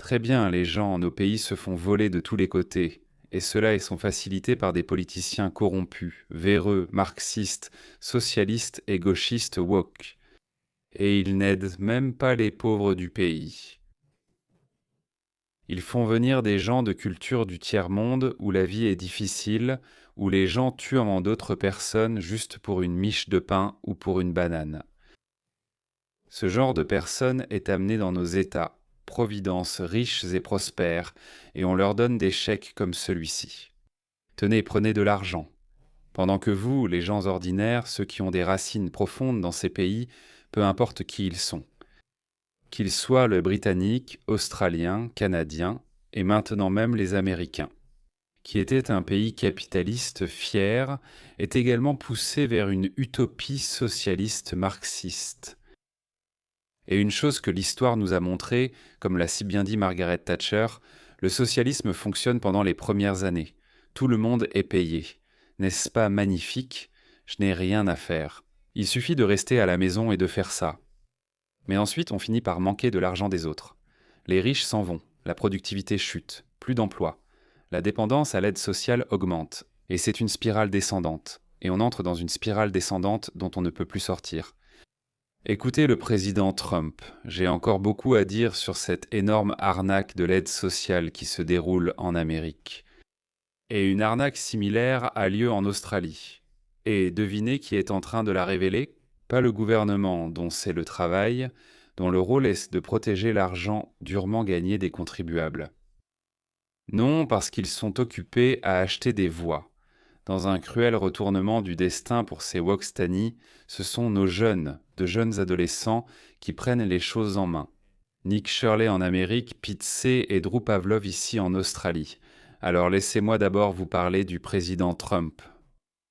Très bien, les gens en nos pays se font voler de tous les côtés. Et cela ils sont facilités par des politiciens corrompus, véreux, marxistes, socialistes et gauchistes woke. Et ils n'aident même pas les pauvres du pays. Ils font venir des gens de culture du tiers-monde où la vie est difficile, où les gens tuent en d'autres personnes juste pour une miche de pain ou pour une banane. Ce genre de personnes est amené dans nos États, providences riches et prospères, et on leur donne des chèques comme celui-ci. Tenez, prenez de l'argent. Pendant que vous, les gens ordinaires, ceux qui ont des racines profondes dans ces pays, peu importe qui ils sont, qu'ils soient le britannique, australien, canadien, et maintenant même les Américains, qui était un pays capitaliste fier, est également poussé vers une utopie socialiste marxiste. Et une chose que l'histoire nous a montrée, comme l'a si bien dit Margaret Thatcher, le socialisme fonctionne pendant les premières années. Tout le monde est payé. N'est-ce pas magnifique? Je n'ai rien à faire. Il suffit de rester à la maison et de faire ça. Mais ensuite, on finit par manquer de l'argent des autres. Les riches s'en vont, la productivité chute, plus d'emplois. La dépendance à l'aide sociale augmente, et c'est une spirale descendante. Et on entre dans une spirale descendante dont on ne peut plus sortir. Écoutez le président Trump, j'ai encore beaucoup à dire sur cette énorme arnaque de l'aide sociale qui se déroule en Amérique. Et une arnaque similaire a lieu en Australie. Et devinez qui est en train de la révéler? Pas le gouvernement, dont c'est le travail, dont le rôle est de protéger l'argent durement gagné des contribuables. Non, parce qu'ils sont occupés à acheter des voix. Dans un cruel retournement du destin pour ces Wokstani, ce sont nos jeunes, de jeunes adolescents, qui prennent les choses en main. Nick Shirley en Amérique, Pete C. et Drew Pavlov ici en Australie. Alors laissez-moi d'abord vous parler du président Trump.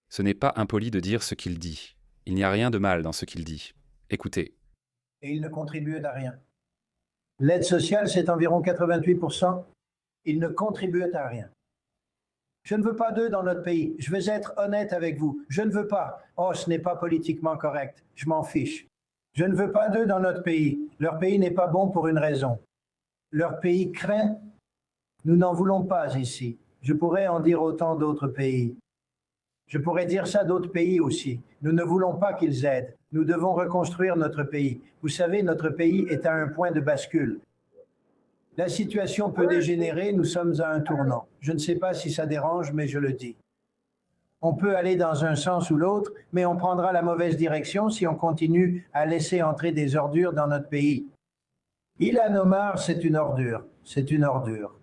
Ce n'est pas impoli de dire ce qu'il dit. Il n'y a rien de mal dans ce qu'il dit. Écoutez. Et il ne contribue à rien. L'aide sociale, c'est environ 88%. Il ne contribue à rien. Je ne veux pas d'eux dans notre pays. Je veux être honnête avec vous. Je ne veux pas. Oh, ce n'est pas politiquement correct. Je m'en fiche. Je ne veux pas d'eux dans notre pays. Leur pays n'est pas bon pour une raison. Leur pays craint. Nous n'en voulons pas ici. Je pourrais en dire autant d'autres pays. Je pourrais dire ça d'autres pays aussi. Nous ne voulons pas qu'ils aident. Nous devons reconstruire notre pays. Vous savez, notre pays est à un point de bascule. La situation peut dégénérer, nous sommes à un tournant. Je ne sais pas si ça dérange, mais je le dis. On peut aller dans un sens ou l'autre, mais on prendra la mauvaise direction si on continue à laisser entrer des ordures dans notre pays. Ilhan Omar, c'est une ordure. C'est une ordure.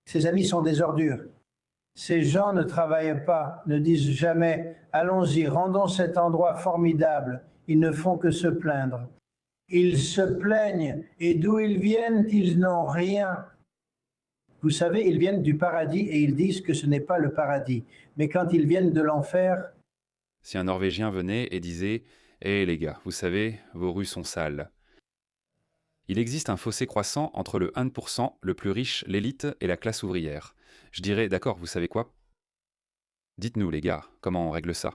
Ses amis sont des ordures. Ces gens ne travaillent pas, ne disent jamais « Allons-y, rendons cet endroit formidable ». Ils ne font que se plaindre. Ils se plaignent, et d'où ils viennent, ils n'ont rien. Vous savez, ils viennent du paradis et ils disent que ce n'est pas le paradis. Mais quand ils viennent de l'enfer... Si un Norvégien venait et disait « Eh les gars, vous savez, vos rues sont sales ». Il existe un fossé croissant entre le 1%, le plus riche, l'élite et la classe ouvrière. Je dirais, d'accord, vous savez quoi? Dites-nous les gars, comment on règle ça?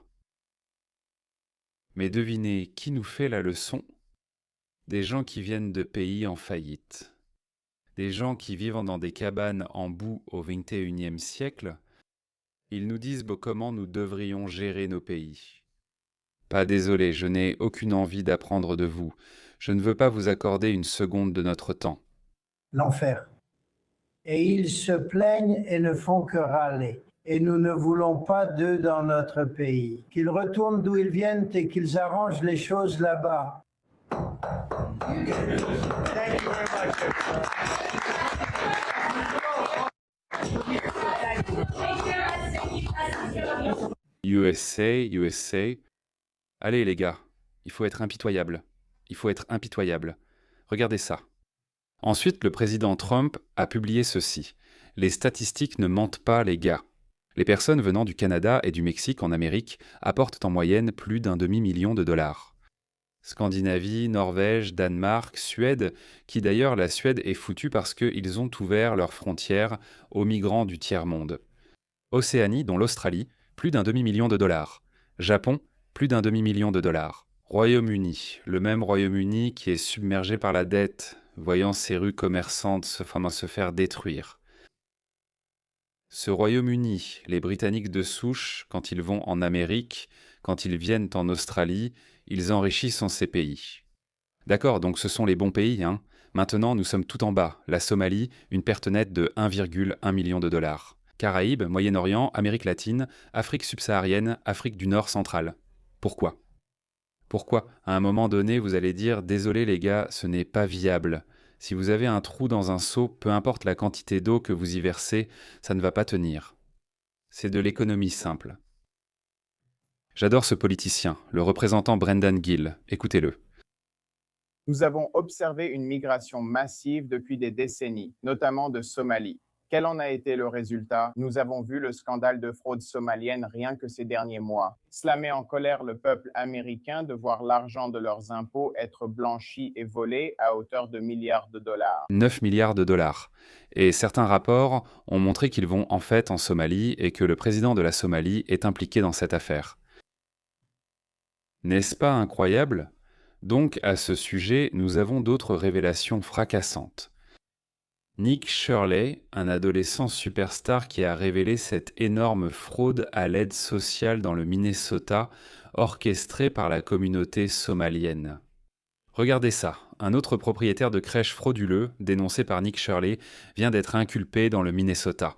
Mais devinez qui nous fait la leçon? Des gens qui viennent de pays en faillite. Des gens qui vivent dans des cabanes en boue au XXIe siècle. Ils nous disent comment nous devrions gérer nos pays. Pas désolé, je n'ai aucune envie d'apprendre de vous. Je ne veux pas vous accorder une seconde de notre temps. L'enfer. Et ils se plaignent et ne font que râler. Et nous ne voulons pas d'eux dans notre pays. Qu'ils retournent d'où ils viennent et qu'ils arrangent les choses là-bas. USA, USA. Allez les gars, il faut être impitoyable. Il faut être impitoyable. Regardez ça. Ensuite, le président Trump a publié ceci. Les statistiques ne mentent pas, les gars. Les personnes venant du Canada et du Mexique en Amérique apportent en moyenne plus d'un demi-million de dollars. Scandinavie, Norvège, Danemark, Suède, qui d'ailleurs la Suède est foutue parce qu'ils ont ouvert leurs frontières aux migrants du tiers-monde. Océanie, dont l'Australie, plus d'un demi-million de dollars. Japon, plus d'un demi-million de dollars. Royaume-Uni, le même Royaume-Uni qui est submergé par la dette, voyant ses rues commerçantes se faire détruire. Ce Royaume-Uni, les Britanniques de souche, quand ils vont en Amérique, quand ils viennent en Australie, ils enrichissent en ces pays. D'accord, donc ce sont les bons pays, hein. Maintenant, nous sommes tout en bas. La Somalie, une perte nette de 1,1 million de dollars. Caraïbes, Moyen-Orient, Amérique latine, Afrique subsaharienne, Afrique du Nord centrale. Pourquoi ? Pourquoi, à un moment donné, vous allez dire « Désolé les gars, ce n'est pas viable ». Si vous avez un trou dans un seau, peu importe la quantité d'eau que vous y versez, ça ne va pas tenir. C'est de l'économie simple. J'adore ce politicien, le représentant Brendan Gill. Écoutez-le. Nous avons observé une migration massive depuis des décennies, notamment de Somalie. Quel en a été le résultat? Nous avons vu le scandale de fraude somalienne rien que ces derniers mois. Cela met en colère le peuple américain de voir l'argent de leurs impôts être blanchi et volé à hauteur de milliards de dollars. 9 milliards de dollars. Et certains rapports ont montré qu'ils vont en fait en Somalie et que le président de la Somalie est impliqué dans cette affaire. N'est-ce pas incroyable ? Donc, à ce sujet, nous avons d'autres révélations fracassantes. Nick Shirley, un adolescent superstar qui a révélé cette énorme fraude à l'aide sociale dans le Minnesota, orchestrée par la communauté somalienne. Regardez ça, un autre propriétaire de crèche frauduleux, dénoncé par Nick Shirley, vient d'être inculpé dans le Minnesota.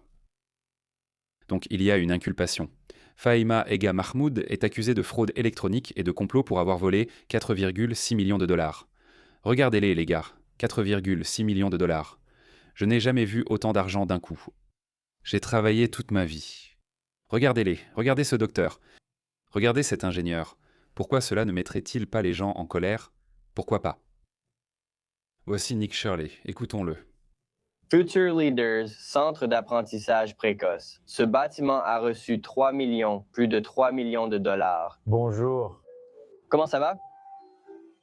Donc il y a une inculpation. Fahima Ega Mahmoud est accusée de fraude électronique et de complot pour avoir volé 4,6 millions de dollars. Regardez-les les gars, 4,6 millions de dollars. Je n'ai jamais vu autant d'argent d'un coup. J'ai travaillé toute ma vie. Regardez-les, regardez ce docteur. Regardez cet ingénieur. Pourquoi cela ne mettrait-il pas les gens en colère ? Pourquoi pas ? Voici Nick Shirley, écoutons-le. Future Leaders, centre d'apprentissage précoce. Ce bâtiment a reçu 3 millions, plus de 3 millions de dollars. Bonjour. Comment ça va?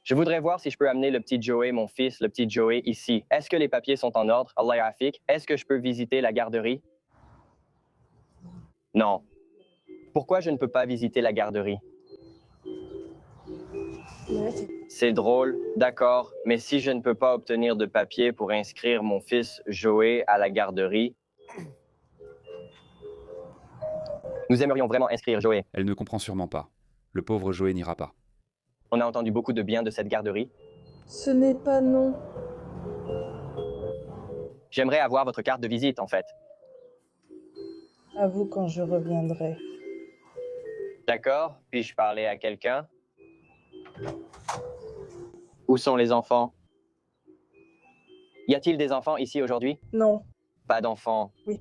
Je voudrais voir si je peux amener le petit Joey, mon fils, le petit Joey, ici. Est-ce que les papiers sont en ordre? Allah yafik. Est-ce que je peux visiter la garderie? Non. Pourquoi je ne peux pas visiter la garderie? C'est drôle, d'accord, mais si je ne peux pas obtenir de papier pour inscrire mon fils Joey à la garderie, nous aimerions vraiment inscrire Joey. Elle ne comprend sûrement pas. Le pauvre Joey n'ira pas. On a entendu beaucoup de bien de cette garderie. Ce n'est pas non. J'aimerais avoir votre carte de visite, en fait. À vous quand je reviendrai. D'accord, puis-je parler à quelqu'un? Où sont les enfants? Y a-t-il des enfants ici aujourd'hui? Non, Pas d'enfants. Oui.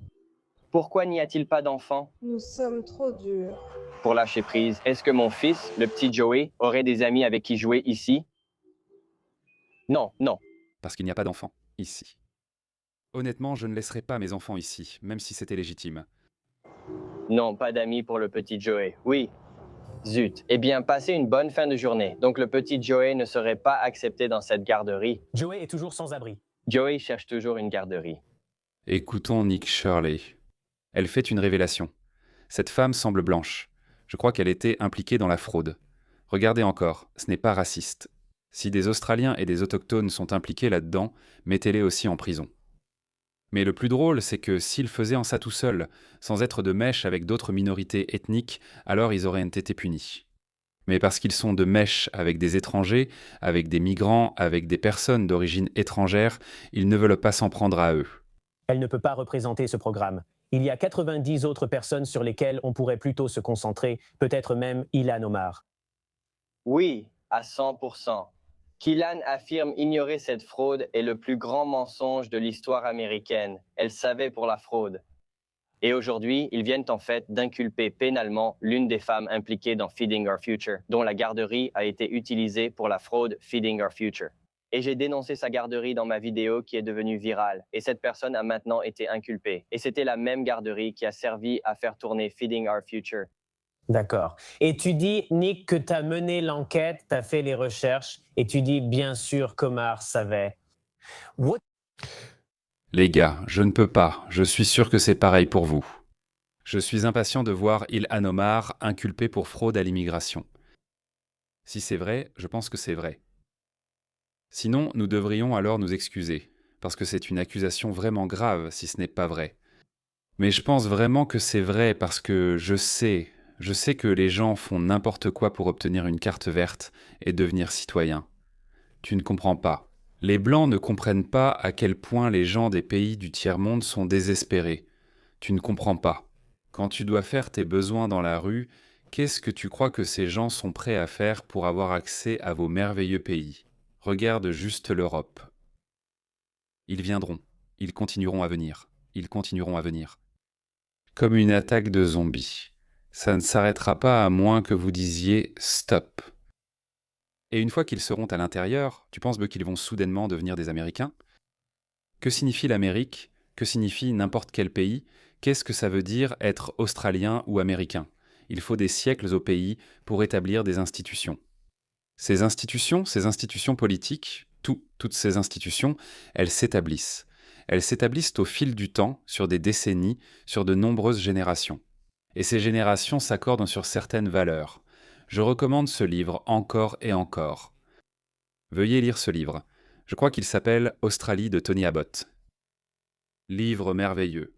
Pourquoi n'y a-t-il pas d'enfants? nous sommes trop durs. Pour lâcher prise, est-ce que mon fils, le petit Joey, aurait des amis avec qui jouer ici? Non, non. Parce qu'il n'y a pas d'enfants ici. Honnêtement, je ne laisserai pas mes enfants ici, même si c'était légitime. Non, pas d'amis pour le petit Joey. Oui. Zut. Eh bien, passez une bonne fin de journée. Donc, le petit Joey ne serait pas accepté dans cette garderie. Joey est toujours sans abri. Joey cherche toujours une garderie. Écoutons Nick Shirley. Elle fait une révélation. Cette femme semble blanche. Je crois qu'elle était impliquée dans la fraude. Regardez encore, ce n'est pas raciste. Si des Australiens et des Autochtones sont impliqués là-dedans, mettez-les aussi en prison. Mais le plus drôle, c'est que s'ils faisaient en ça tout seuls, sans être de mèche avec d'autres minorités ethniques, alors ils auraient été punis. Mais parce qu'ils sont de mèche avec des étrangers, avec des migrants, avec des personnes d'origine étrangère, ils ne veulent pas s'en prendre à eux. Elle ne peut pas représenter ce programme. Il y a 90 autres personnes sur lesquelles on pourrait plutôt se concentrer, peut-être même Ilhan Omar. Oui, à 100%. Qu'Ilan affirme ignorer cette fraude est le plus grand mensonge de l'histoire américaine. Elle savait pour la fraude. Et aujourd'hui, ils viennent en fait d'inculper pénalement l'une des femmes impliquées dans Feeding Our Future, dont la garderie a été utilisée pour la fraude Feeding Our Future. Et j'ai dénoncé sa garderie dans ma vidéo qui est devenue virale. Et cette personne a maintenant été inculpée. Et c'était la même garderie qui a servi à faire tourner Feeding Our Future. D'accord. Et tu dis, Nick, que tu as mené l'enquête, tu as fait les recherches, et tu dis, bien sûr, qu'Omar savait. What? Les gars, je ne peux pas, je suis sûr que c'est pareil pour vous. Je suis impatient de voir Ilhan Omar inculpé pour fraude à l'immigration. Si c'est vrai, je pense que c'est vrai. Sinon, nous devrions alors nous excuser, parce que c'est une accusation vraiment grave si ce n'est pas vrai. Mais je pense vraiment que c'est vrai parce que je sais que les gens font n'importe quoi pour obtenir une carte verte et devenir citoyen. Tu ne comprends pas. Les Blancs ne comprennent pas à quel point les gens des pays du tiers-monde sont désespérés. Tu ne comprends pas. Quand tu dois faire tes besoins dans la rue, qu'est-ce que tu crois que ces gens sont prêts à faire pour avoir accès à vos merveilleux pays? Regarde juste l'Europe. Ils viendront. Ils continueront à venir. Ils continueront à venir. Comme une attaque de zombies. Ça ne s'arrêtera pas à moins que vous disiez « stop ». Et une fois qu'ils seront à l'intérieur, tu penses qu'ils vont soudainement devenir des Américains? Que signifie l'Amérique? Que signifie n'importe quel pays? Qu'est-ce que ça veut dire être australien ou américain? Il faut des siècles au pays pour établir des institutions. Ces institutions politiques, toutes ces institutions, elles s'établissent. Elles s'établissent au fil du temps, sur des décennies, sur de nombreuses générations. Et ces générations s'accordent sur certaines valeurs. Je recommande ce livre encore et encore. Veuillez lire ce livre. Je crois qu'il s'appelle Australie de Tony Abbott. Livre merveilleux.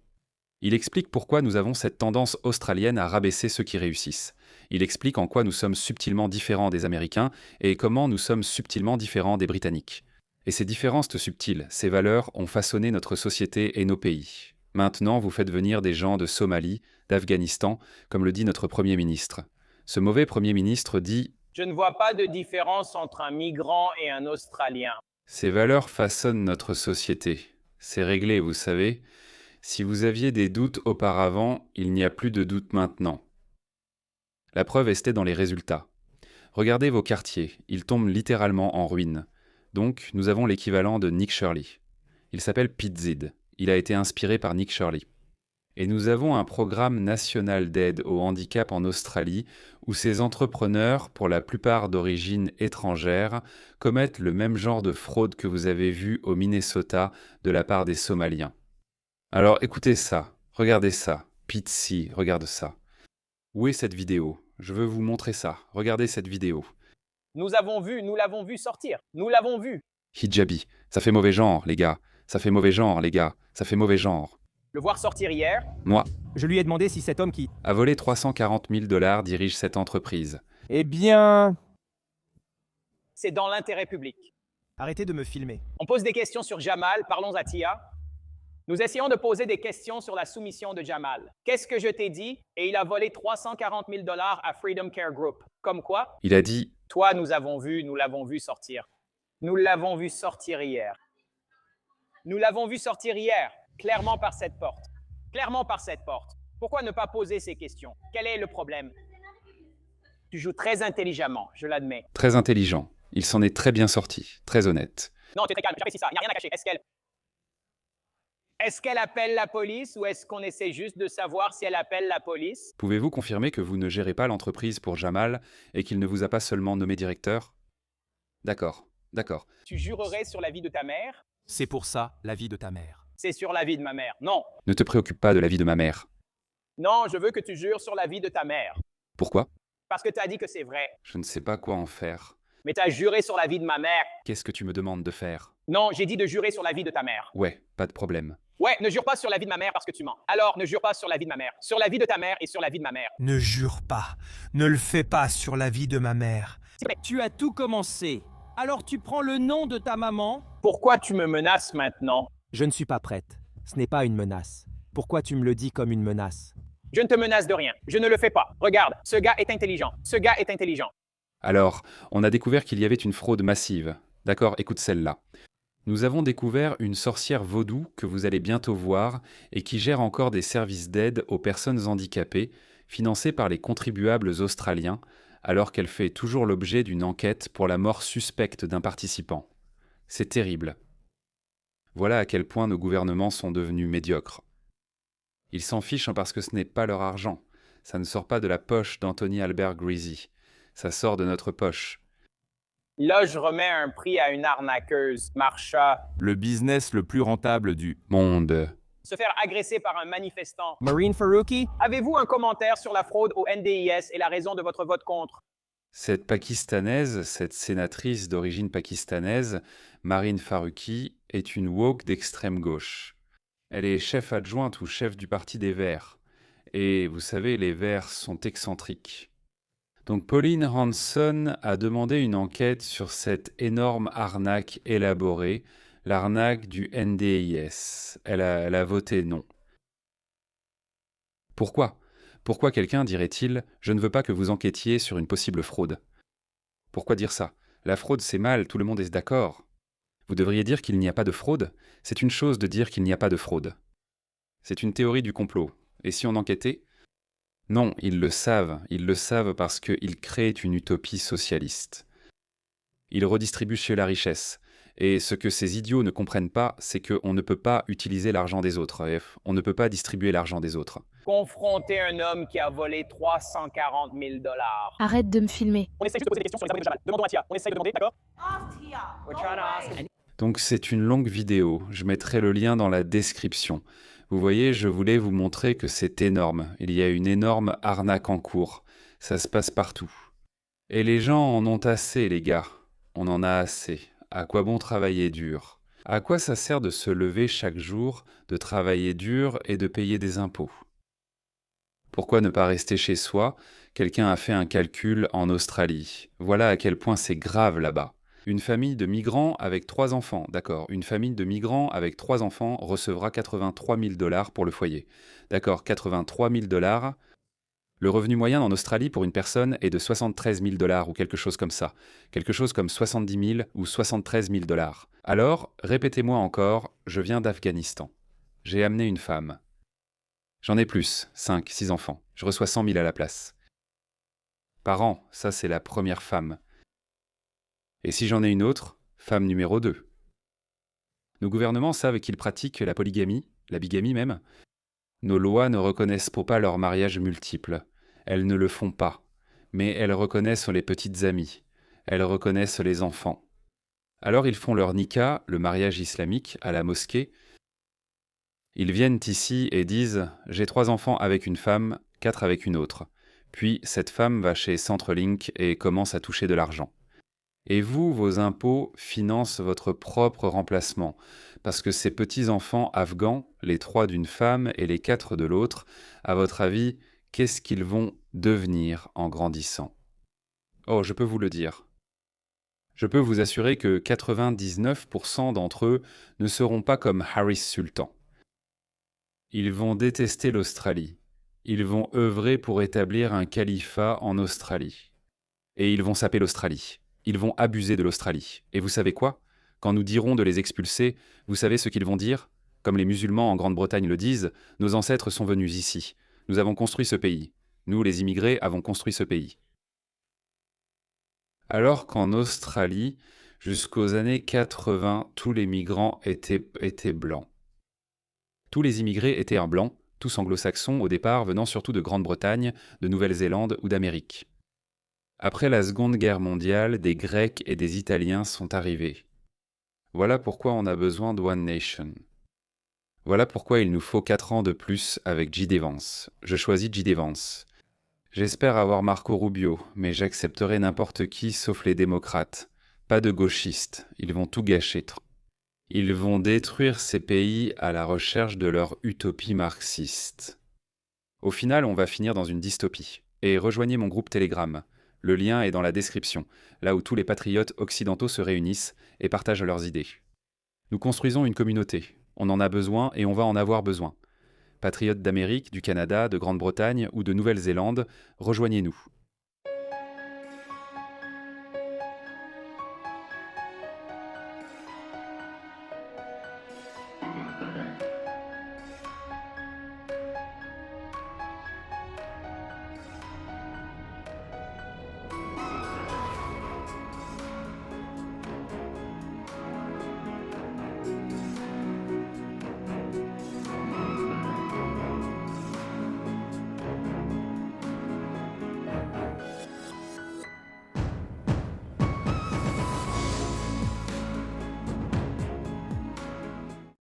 Il explique pourquoi nous avons cette tendance australienne à rabaisser ceux qui réussissent. Il explique en quoi nous sommes subtilement différents des Américains et comment nous sommes subtilement différents des Britanniques. Et ces différences subtiles, ces valeurs ont façonné notre société et nos pays. Maintenant, vous faites venir des gens de Somalie, d'Afghanistan, comme le dit notre Premier ministre. Ce mauvais Premier ministre dit « Je ne vois pas de différence entre un migrant et un Australien. » Ces valeurs façonnent notre société. C'est réglé, vous savez. Si vous aviez des doutes auparavant, il n'y a plus de doutes maintenant. La preuve était dans les résultats. Regardez vos quartiers, ils tombent littéralement en ruine. Donc, nous avons l'équivalent de Nick Shirley. Il s'appelle Pete Zid. Il a été inspiré par Nick Shirley. Et nous avons un programme national d'aide au handicap en Australie où ces entrepreneurs, pour la plupart d'origine étrangère, commettent le même genre de fraude que vous avez vu au Minnesota de la part des Somaliens. Alors écoutez ça, regardez ça, Pete C, regarde ça. Où est cette vidéo? Je veux vous montrer ça, regardez cette vidéo. Nous l'avons vu sortir, nous l'avons vu. Hijabi, ça fait mauvais genre, les gars. Ça fait mauvais genre, les gars. Ça fait mauvais genre. Le voir sortir hier. Moi. Je lui ai demandé si cet homme qui a volé 340 000 $ dirige cette entreprise. Eh bien... C'est dans l'intérêt public. Arrêtez de me filmer. On pose des questions sur Jamal, parlons à Tia. Nous essayons de poser des questions sur la soumission de Jamal. Qu'est-ce que je t'ai dit? Et il a volé 340 000 $ à Freedom Care Group. Comme quoi? Il a dit... Toi, nous l'avons vu sortir. Nous l'avons vu sortir hier. Nous l'avons vu sortir hier, clairement par cette porte. Clairement par cette porte. Pourquoi ne pas poser ces questions? Quel est le problème? Tu joues très intelligemment, je l'admets. Très intelligent. Il s'en est très bien sorti, très honnête. Non, tu es très calme, j'apprécie ça, il n'y a rien à cacher. Est-ce qu'elle appelle la police ou est-ce qu'on essaie juste de savoir si elle appelle la police? Pouvez-vous confirmer que vous ne gérez pas l'entreprise pour Jamal et qu'il ne vous a pas seulement nommé directeur? D'accord, d'accord. Tu jurerais sur la vie de ta mère? C'est pour ça la vie de ta mère. C'est sur la vie de ma mère. Non. Ne te préoccupe pas de la vie de ma mère. Non, je veux que tu jures sur la vie de ta mère. Pourquoi? Parce que tu as dit que c'est vrai. Je ne sais pas quoi en faire. Mais tu as juré sur la vie de ma mère. Qu'est-ce que tu me demandes de faire? Non, j'ai dit de jurer sur la vie de ta mère. Ouais, pas de problème. Ouais, ne jure pas sur la vie de ma mère parce que tu mens. Alors, ne jure pas sur la vie de ma mère. Sur la vie de ta mère et sur la vie de ma mère. Ne jure pas. Ne le fais pas sur la vie de ma mère. Tu as tout commencé. Alors tu prends le nom de ta maman. Pourquoi tu me menaces maintenant? Je ne suis pas prête. Ce n'est pas une menace. Pourquoi tu me le dis comme une menace? Je ne te menace de rien. Je ne le fais pas. Regarde, ce gars est intelligent. Ce gars est intelligent. Alors, on a découvert qu'il y avait une fraude massive. D'accord, écoute celle-là. Nous avons découvert une sorcière vaudou que vous allez bientôt voir et qui gère encore des services d'aide aux personnes handicapées, financés par les contribuables australiens, alors qu'elle fait toujours l'objet d'une enquête pour la mort suspecte d'un participant. C'est terrible. Voilà à quel point nos gouvernements sont devenus médiocres. Ils s'en fichent parce que ce n'est pas leur argent. Ça ne sort pas de la poche d'Anthony Albert Greasy. Ça sort de notre poche. Là, je remets un prix à une arnaqueuse, Marsha. Le business le plus rentable du monde. Se faire agresser par un manifestant. Marine Farouki? Avez-vous un commentaire sur la fraude au NDIS et la raison de votre vote contre? Cette Pakistanaise, cette sénatrice d'origine pakistanaise, Marine Faruqi, est une woke d'extrême gauche. Elle est chef adjointe ou chef du parti des Verts. Et vous savez, les Verts sont excentriques. Donc Pauline Hanson a demandé une enquête sur cette énorme arnaque élaborée, l'arnaque du NDIS. Elle a voté non. Pourquoi ? Pourquoi quelqu'un dirait-il « Je ne veux pas que vous enquêtiez sur une possible fraude ». Pourquoi dire ça ? La fraude, c'est mal, tout le monde est d'accord. Vous devriez dire qu'il n'y a pas de fraude. C'est une chose de dire qu'il n'y a pas de fraude. C'est une théorie du complot. Et si on enquêtait ? Non, ils le savent parce qu'ils créent une utopie socialiste. Ils redistribuent chez la richesse. Et ce que ces idiots ne comprennent pas, c'est qu'on ne peut pas utiliser l'argent des autres. On ne peut pas distribuer l'argent des autres. Confronter un homme qui a volé 340 000 $. Arrête de me filmer. On essaye juste de poser des questions sur les abonnés de Jamal. Demandons à Tia. On essaye de demander, d'accord? Donc c'est une longue vidéo. Je mettrai le lien dans la description. Vous voyez, je voulais vous montrer que c'est énorme. Il y a une énorme arnaque en cours. Ça se passe partout. Et les gens en ont assez, les gars. On en a assez. À quoi bon travailler dur ? À quoi ça sert de se lever chaque jour, de travailler dur et de payer des impôts ? Pourquoi ne pas rester chez soi ? Quelqu'un a fait un calcul en Australie. Voilà à quel point c'est grave là-bas. Une famille de migrants avec 3 enfants, d'accord, une famille de migrants avec 3 enfants recevra 83 000 $ pour le foyer. D'accord, 83 000 $. Le revenu moyen en Australie pour une personne est de 73 000 $ ou quelque chose comme ça. Quelque chose comme 70 000 ou 73 000 $. Alors, répétez-moi encore, je viens d'Afghanistan. J'ai amené une femme. J'en ai plus, 5, 6 enfants. Je reçois 100 000 à la place. Par an, ça c'est la première femme. Et si j'en ai une autre, femme numéro 2. Nos gouvernements savent qu'ils pratiquent la polygamie, la bigamie même. Nos lois ne reconnaissent pas leur mariage multiple. Elles ne le font pas. Mais elles reconnaissent les petites amies. Elles reconnaissent les enfants. Alors ils font leur nikah, le mariage islamique, à la mosquée. Ils viennent ici et disent « J'ai 3 enfants avec une femme, 4 avec une autre ». Puis cette femme va chez Centrelink et commence à toucher de l'argent. Et vous, vos impôts financent votre propre remplacement, parce que ces petits-enfants afghans, les 3 d'une femme et les 4 de l'autre, à votre avis, qu'est-ce qu'ils vont devenir en grandissant ? Oh, je peux vous le dire. Je peux vous assurer que 99% d'entre eux ne seront pas comme Harris Sultan. Ils vont détester l'Australie. Ils vont œuvrer pour établir un califat en Australie. Et ils vont saper l'Australie. Ils vont abuser de l'Australie. Et vous savez quoi ? Quand nous dirons de les expulser, vous savez ce qu'ils vont dire ? Comme les musulmans en Grande-Bretagne le disent, nos ancêtres sont venus ici. Nous avons construit ce pays. Nous, les immigrés, avons construit ce pays. Alors qu'en Australie, jusqu'aux années 80, tous les migrants étaient blancs. Tous les immigrés étaient un blanc, tous anglo-saxons au départ venant surtout de Grande-Bretagne, de Nouvelle-Zélande ou d'Amérique. Après la Seconde Guerre mondiale, des Grecs et des Italiens sont arrivés. Voilà pourquoi on a besoin d'One Nation. Voilà pourquoi il nous faut 4 ans de plus avec J.D. Vance. Je choisis J.D. Vance. J'espère avoir Marco Rubio, mais j'accepterai n'importe qui sauf les démocrates. Pas de gauchistes, ils vont tout gâcher. Ils vont détruire ces pays à la recherche de leur utopie marxiste. Au final, on va finir dans une dystopie. Et rejoignez mon groupe Telegram. Le lien est dans la description, là où tous les patriotes occidentaux se réunissent et partagent leurs idées. Nous construisons une communauté. On en a besoin et on va en avoir besoin. Patriotes d'Amérique, du Canada, de Grande-Bretagne ou de Nouvelle-Zélande, rejoignez-nous.